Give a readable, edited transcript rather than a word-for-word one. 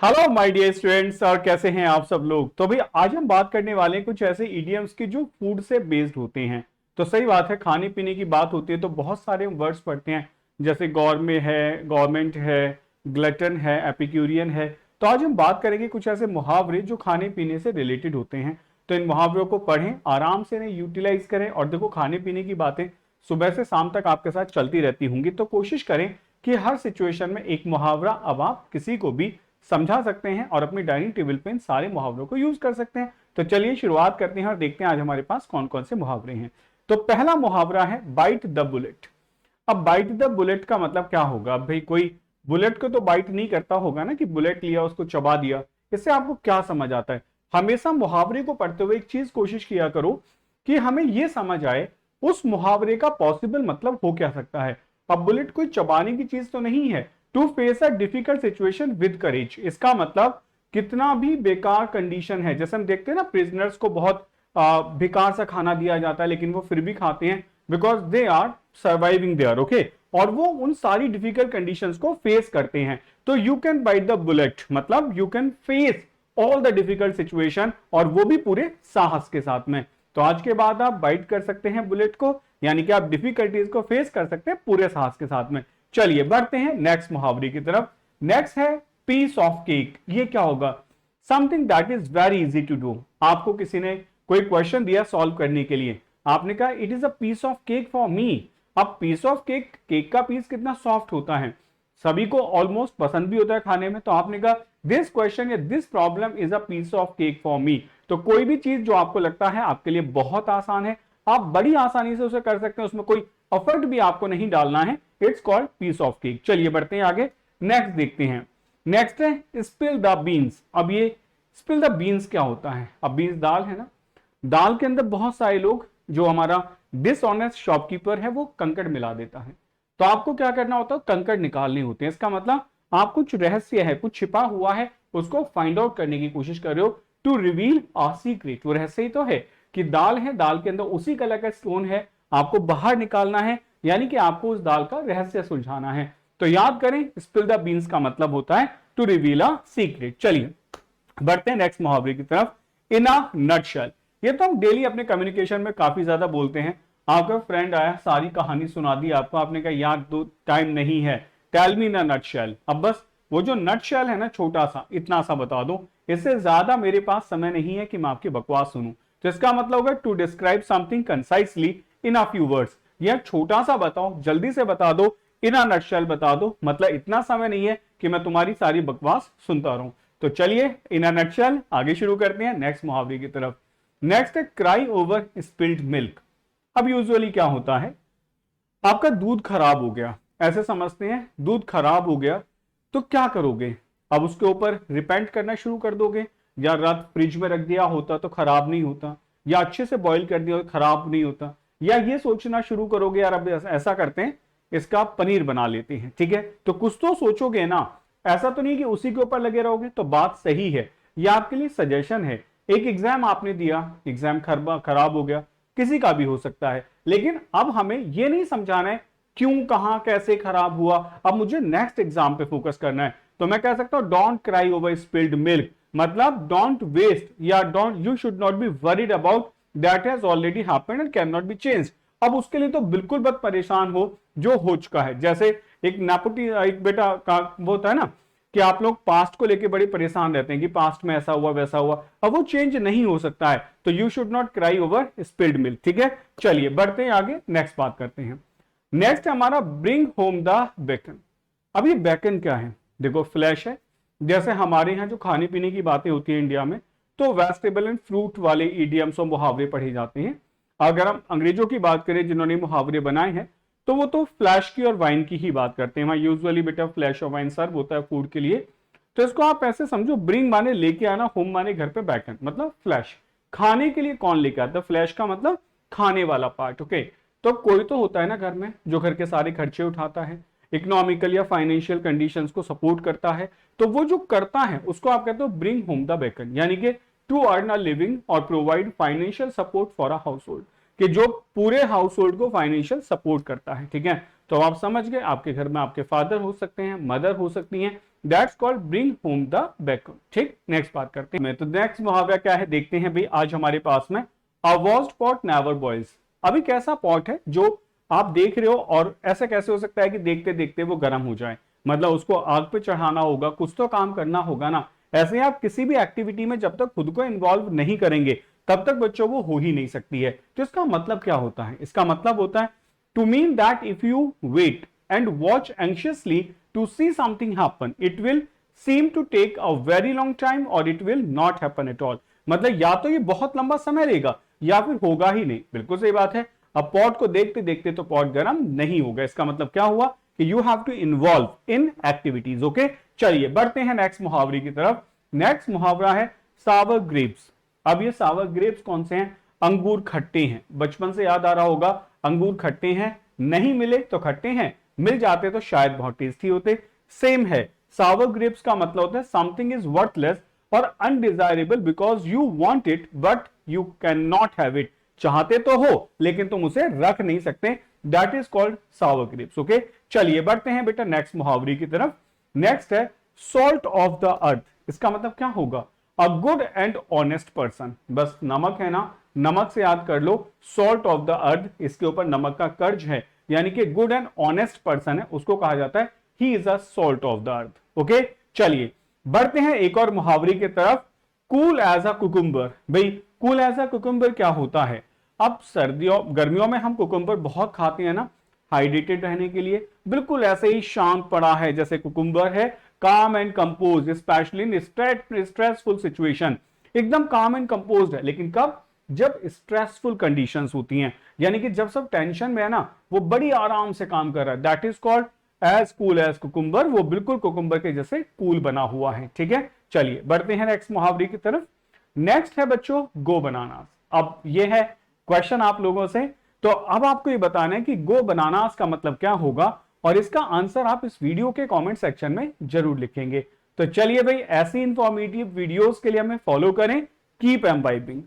Hello my dear students, और कैसे हैं आप सब लोग। तो भाई आज हम बात करने वाले हैं कुछ ऐसे इडियम्स की जो फूड से बेस्ड होते हैं। तो सही बात है, खाने पीने की बात होती है तो बहुत सारे वर्ड्स पढ़ते हैं, जैसे गौरमे है, गवर्नमेंट है, ग्लटन है, एपिक्यूरियन है। तो आज हम बात करेंगे कुछ ऐसे मुहावरे जो खाने पीने से रिलेटेड होते हैं। तो इन मुहावरों को पढ़ें, आराम से इन्हें यूटिलाइज करें। और देखो, खाने पीने की बातें सुबह से शाम तक आपके साथ चलती रहती होंगी, तो कोशिश करें कि हर सिचुएशन में एक मुहावरा अब आप किसी को भी समझा सकते हैं और अपनी डाइनिंग टेबल पे इन सारे मुहावरों को यूज कर सकते हैं। तो चलिए शुरुआत करते हैं और देखते हैं आज हमारे पास कौन कौन से मुहावरे हैं। तो पहला मुहावरा है बाइट द बुलेट। अब बाइट द बुलेट का मतलब क्या होगा। अब भाई कोई बुलेट को तो बाइट नहीं करता होगा ना, कि बुलेट लिया उसको चबा दिया। इससे आपको क्या समझ आता है। हमेशा मुहावरे को पढ़ते हुए एक चीज कोशिश किया करो कि हमें यह समझ आए उस मुहावरे का पॉसिबल मतलब हो क्या सकता है। अब बुलेट कोई चबाने की चीज तो नहीं है। To face a difficult situation with courage, इसका मतलब कितना भी बेकार कंडीशन है, जैसे हम देखते हैं ना प्रिजनर्स को बहुत बेकार सा खाना दिया जाता है लेकिन वो फिर भी खाते हैं, because they are surviving there, okay. और वो उन सारी डिफिकल्ट कंडीशंस को फेस करते हैं। तो you can bite the bullet मतलब you can face all the difficult situation, और वो भी पूरे साहस के साथ में। तो आज के बाद आप बाइट कर सकते हैं बुलेट को, यानी कि आप डिफिकल्टीज को फेस कर सकते हैं पूरे साहस के साथ में। चलिए बढ़ते हैं नेक्स्ट मुहावरे की तरफ। नेक्स्ट है पीस ऑफ केक। ये क्या होगा। Something that is very easy to do. आपको किसी ने कोई क्वेश्चन दिया सॉल्व करने के लिए, आपने कहा it is a piece of cake for me. अब पीस ऑफ केक, केक का पीस कितना सॉफ्ट होता है, सभी को ऑलमोस्ट पसंद भी होता है खाने में। तो आपने कहा दिस क्वेश्चन या this problem is a piece of cake for me. तो कोई भी चीज जो आपको लगता है आपके लिए बहुत आसान है, आप बड़ी आसानी से उसे कर सकते हैं, उसमें कोई एफर्ट भी आपको नहीं डालना है। It's called piece of cake. चलिए बढ़ते हैं आगे, नेक्स्ट देखते हैं। नेक्स्ट है स्पिल द बीन्स। अब ये स्पिल द बीन्स क्या होता है। अब बीन्स दाल है ना, दाल के अंदर बहुत सारे लोग, जो हमारा डिसऑनेस्ट शॉपकीपर है, वो कंकड़ मिला देता है। तो आपको क्या करना होता है, कंकड़ निकालने होते हैं। इसका मतलब आप कुछ रहस्य है, कुछ छिपा हुआ है, उसको फाइंड आउट करने की कोशिश कर रहे हो। टू रिवील आ सीक्रेट, वो रहस्य ही तो है कि दाल है, दाल के अंदर उसी कलर का स्टोन है, आपको बाहर निकालना है, यानी कि आपको उस दाल का रहस्य सुलझाना है। तो याद करें, स्पिल द बीन्स का मतलब होता है टू रिवील अ सीक्रेट। चलिए बढ़ते हैं नेक्स्ट मुहावरे की तरफ। इन अ नटशेल। ये तो हम डेली अपने कम्युनिकेशन में काफी ज्यादा बोलते हैं। आपका फ्रेंड आया, सारी कहानी सुना दी आपको, आपने कहा यार दो टाइम नहीं है, tell me in a nutshell. अब बस वो जो नटशेल है ना, छोटा सा इतना सा बता दो, इससे ज्यादा मेरे पास समय नहीं है कि मैं आपकी बकवास सुनूं। तो इसका मतलब होगा to describe something concisely in a few words. यह छोटा सा बताओ, जल्दी से बता दो, इन अ नटशेल बता दो, मतलब इतना समय नहीं है कि मैं तुम्हारी सारी बकवास सुनता रहूं। तो चलिए इन अ नटशेल आगे शुरू करते हैं नेक्स्ट मुहावरे की तरफ। नेक्स्ट है क्राई ओवर स्पिल्ड मिल्क। अब यूजुअली क्या होता है, आपका दूध खराब हो गया, ऐसे समझते हैं दूध खराब हो गया, तो क्या करोगे। अब उसके ऊपर रिपेंट करना शुरू कर दोगे, या रात फ्रिज में रख दिया होता तो खराब नहीं होता, या अच्छे से बॉईल कर दिया तो खराब नहीं होता, या ये सोचना शुरू करोगे यार अब ऐसा करते हैं, इसका पनीर बना लेते हैं, ठीक है। तो कुछ तो सोचोगे ना, ऐसा तो नहीं कि उसी के ऊपर लगे रहोगे। तो बात सही है, ये आपके लिए सजेशन है। एक एग्जाम आपने दिया, एग्जाम खराब हो गया, किसी का भी हो सकता है, लेकिन अब हमें यह नहीं समझाना है क्यों, कहां, कैसे खराब हुआ। अब मुझे नेक्स्ट एग्जाम पे फोकस करना है। तो मैं कह सकता हूं don't cry over spilled milk, मतलब डोंट वेस्ट, या don't, you should not be worried about that has already happened and can not be change. अब उसके लिए तो बिल्कुल मत परेशान हो जो हो चुका है। जैसे एक नेपोटी, एक बेटा का वो होता है ना, कि आप लोग पास्ट को लेके बड़े परेशान रहते हैं कि पास्ट में ऐसा हुआ वैसा हुआ, अब वो चेंज नहीं हो सकता है। तो you should not cry over spilled milk, ठीक है। चलिए बढ़ते हैं आगे, नेक्स्ट बात करते हैं। नेक्स्ट हमारा ब्रिंग होम द बेकन। अब ये बेकन क्या है, देखो फ्लैश है। जैसे हमारे यहाँ जो खाने पीने की बातें होती है इंडिया में, तो वेजिटेबल एंड फ्रूट वाले इडियम्स और मुहावरे पढ़े जाते हैं। अगर हम अंग्रेजों की बात करें जिन्होंने मुहावरे बनाए हैं, तो वो तो फ्लैश की और वाइन की ही बात करते हैं। वहां यूजुअली बेटा फ्लैश और वाइन सर्व होता है फूड के लिए। तो इसको आप ऐसे समझो, ब्रिंग माने लेके आना, होम माने घर पे, बैकन मतलब फ्लैश, खाने के लिए कौन लेके आता है। फ्लैश का मतलब खाने वाला पार्ट, ओके। तो कोई तो होता है ना घर में जो घर के सारे खर्चे उठाता है, इकोनॉमिकल या फाइनेंशियल कंडीशंस को सपोर्ट करता है। तो वो जो करता है उसको आप कहते हो ब्रिंग होम द बेकन, यानी कि टू अर्न अ लिविंग और provide financial support for a house hold, कि जो पूरे हाउस होल्ड को फाइनेंशियल सपोर्ट करता है, ठीक है। तो आप समझ गए, आपके घर में आपके फादर हो सकते हैं, मदर हो सकती हैं, that's called bring home the bacon. ठीक, नेक्स्ट बात करते हैं। तो नेक्स्ट मुहावरा क्या है देखते हैं भाई आज हमारे पास में। अ वॉश्ड पॉट नेवर बॉइल्स। अभी कैसा पॉट है जो आप देख रहे हो और ऐसा कैसे हो सकता है कि देखते देखते वो गर्म हो जाए, मतलब उसको आग पे चढ़ाना होगा, कुछ तो काम करना होगा ना। ऐसे आप किसी भी एक्टिविटी में जब तक खुद को इन्वॉल्व नहीं करेंगे तब तक बच्चों वो हो ही नहीं सकती है। तो इसका मतलब क्या होता है? इसका मतलब होता है to mean that if you wait and watch anxiously to see something happen it will seem to take a very long time और it will not happen at all. मतलब या तो ये बहुत लंबा समय लेगा या फिर होगा ही नहीं। बिल्कुल सही बात है। अब पॉट को देखते देखते तो पॉट गर्म नहीं होगा। इसका मतलब क्या हुआ कि you have to involve in activities. Okay, चलिए बढ़ते हैं नेक्स्ट मुहावरे की तरफ। नेक्स्ट मुहावरा है सावर ग्रेप्स। अब ये सावर ग्रेप्स कौन से हैं? अंगूर खट्टे हैं। बचपन से याद आ रहा होगा, अंगूर खट्टे हैं, नहीं मिले तो खट्टे हैं, मिल जाते तो शायद बहुत टेस्टी होते। सेम है, सावर ग्रेप्स का मतलब होता है समथिंग इज वर्थलेस और undesirable because you want it but you can not have it. चाहते तो हो लेकिन तुम उसे रख नहीं सकते, that is called sour grapes. Okay, चलिए बढ़ते हैं बेटा नेक्स्ट मुहावरे की तरफ। नेक्स्ट है सॉल्ट ऑफ द अर्थ। इसका मतलब क्या होगा? A good and honest person. बस नमक है ना, नमक से याद कर लो, सॉल्ट ऑफ द अर्थ, इसके ऊपर नमक का कर्ज है, यानी कि गुड एंड ऑनेस्ट पर्सन है, उसको कहा जाता है he is a salt of the earth. Okay, चलिए बढ़ते हैं एक और मुहावरे की तरफ। Cool as a cucumber. भाई कूल एज अ कुकुम्बर क्या होता है? अब सर्दियों गर्मियों में हम कुकुम्बर बहुत खाते हैं ना, हाइड्रेटेड रहने के लिए। बिल्कुल ऐसे ही शांत पड़ा है जैसे कुकुम्बर है, काम and compose specially in stressful situation. एकदम काम एंड कंपोज है, लेकिन कब? जब स्ट्रेसफुल कंडीशंस होती हैं, यानी कि जब सब टेंशन में है ना, वो बड़ी आराम से काम कर रहा है, that is called as cool as cucumber. वो बिल्कुल कुकुम्बर के जैसे कूल बना हुआ है। ठीक है, चलिए बढ़ते हैं नेक्स्ट मुहावरे की तरफ। नेक्स्ट है बच्चों गो बनानास। अब ये है क्वेश्चन आप लोगों से, तो अब आपको ये बताना है कि गो बनानास का मतलब क्या होगा और इसका आंसर आप इस वीडियो के कमेंट सेक्शन में जरूर लिखेंगे। तो चलिए भाई, ऐसी इंफॉर्मेटिव वीडियोस के लिए हमें फॉलो करें। Keep imbibing.